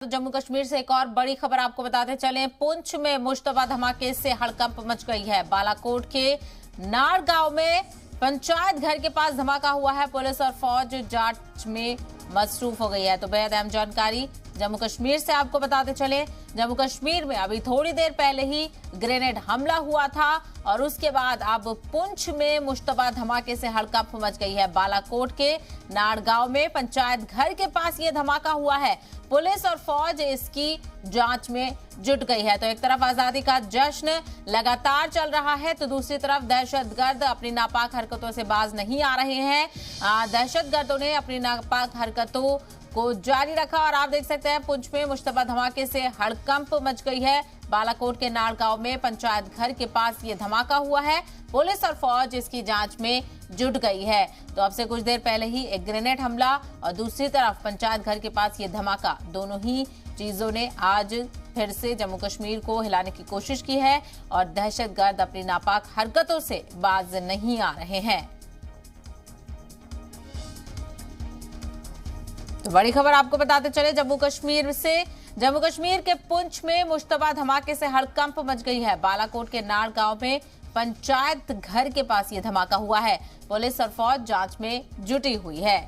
तो जम्मू कश्मीर से एक और बड़ी खबर आपको बताते चलें। पुंछ में मुश्तबा धमाके से हड़कंप मच गई है। बालाकोट के नाड़ गांव में पंचायत घर के पास धमाका हुआ है। पुलिस और फौज जांच में मसरूफ हो गई है। तो बेहद अहम जानकारी जम्मू कश्मीर से आपको बताते चले। जम्मू कश्मीर में अभी थोड़ी देर पहले ही ग्रेनेड हमला हुआ था और उसके बाद अब पुंछ में मुश्तबा धमाके से हड़कंप मच गई है। बालाकोट के नाड़ गांव में पंचायत घर के पास ये धमाका हुआ है। पुलिस और फौज इसकी जांच में जुट गई है। तो एक तरफ आजादी का जश्न लगातार चल रहा है तो दूसरी तरफ दहशतगर्द अपनी नापाक हरकतों से बाज नहीं आ रहे हैं। दहशतगर्दों ने अपनी नापाक हरकतों को जारी रखा और आप देख सकते हैं पुंछ में मुश्तबा धमाके से हड़कंप मच गई है। बालाकोट के नाड़ गांव में पंचायत घर के पास ये धमाका हुआ है। पुलिस और फौज इसकी जांच में जुट गई है। तो अब से कुछ देर पहले ही एक ग्रेनेड हमला और दूसरी तरफ पंचायत घर के पास ये धमाका, दोनों ही चीजों ने आज फिर से जम्मू कश्मीर को हिलाने की कोशिश की है और दहशतगर्द अपनी नापाक हरकतों से बाज नहीं आ रहे हैं। तो बड़ी खबर आपको बताते चले जम्मू कश्मीर से। जम्मू कश्मीर के पुंछ में मुश्तबा धमाके से हड़कंप मच गई है। बालाकोट के नाड़ गांव में पंचायत घर के पास ये धमाका हुआ है। पुलिस और फौज जांच में जुटी हुई है।